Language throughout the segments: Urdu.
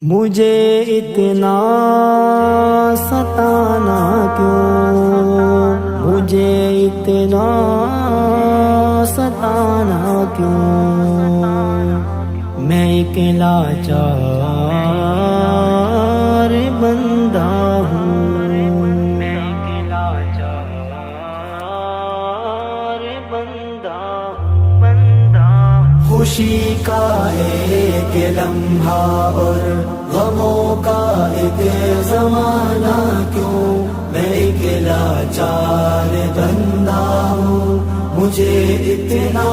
مجھے اتنا ستانا کیوں، مجھے اتنا ستانا کیوں، میں ایک لاچار بندہ ہوں، میں ایک لاچار بندہ ہوں، خوشی کا ایک لمحہ اور غموں کا ایک زمانہ کیوں، میں ایک لاچار بندہ ہوں، مجھے اتنا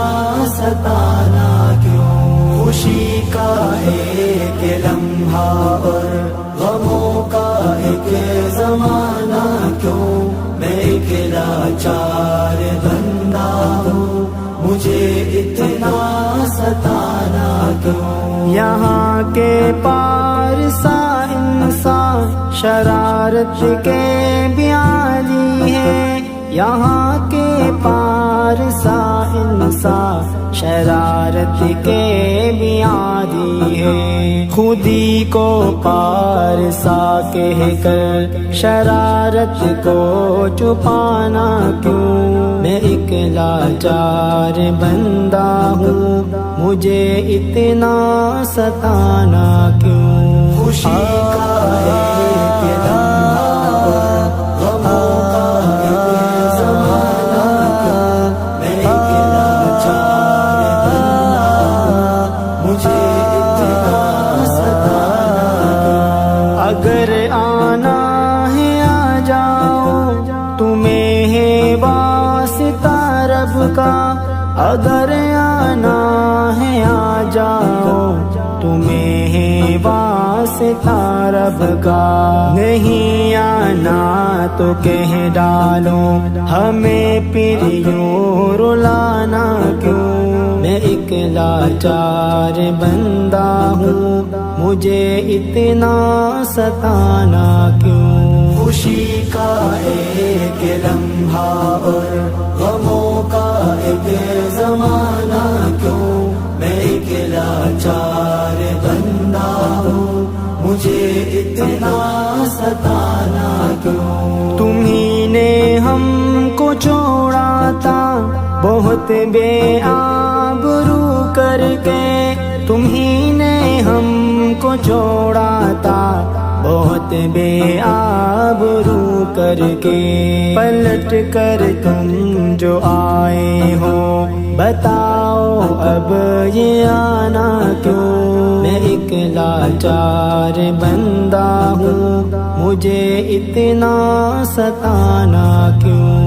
ستانا کیوں، خوشی کا ایک لمحہ اور غموں کا ایک زمانہ کیوں، میں ایک لاچار بندہ ہوں، مجھے اتنا ستانا کیوں، یہاں کے پار سا انسان شرارت کے بیالی ہے، یہاں کے پار سا انسان شرارت کے بیالی ہے، خودی کو پارسا کہہ کر شرارت کو چھپانا کیوں، میں ایک لاچار بندہ ہوں، مجھے اتنا ستانا کیوں، خوشی کا ایک لمحہ غموں کا ایک زمانہ کیوں، میں ایک لاچار بندہ ہوں، مجھے اتنا ستانا کیوں، اگر آنا ہے آ جاؤ، تمہیں ہے واسطہ رب کا، اگر آنا ہے آ جاؤ، تمہیں ہے واسطہ رب کا، نہیں آنا تو کہہ ڈالو، ہمیں پھر یوں رلانا کیوں، میں ایک لاچار بندہ ہوں، مجھے اتنا ستانا کیوں، خوشی کا ایک لمحہ اور غموں کا ایک زمانہ کیوں، میں ایک لاچار بندہ ہوں، مجھے اتنا ستانا کیوں، تمہیں نے ہم کو چھوڑا تھا بہت بے آبرو کر کے، تمہیں نے ہم کو چھوڑا تھا بہت بے آبرو کر کے، پلٹ کر تم جو آئے ہو بتاؤ اب یہ آنا کیوں، میں ایک لاچار بندہ ہوں، مجھے اتنا ستانا کیوں۔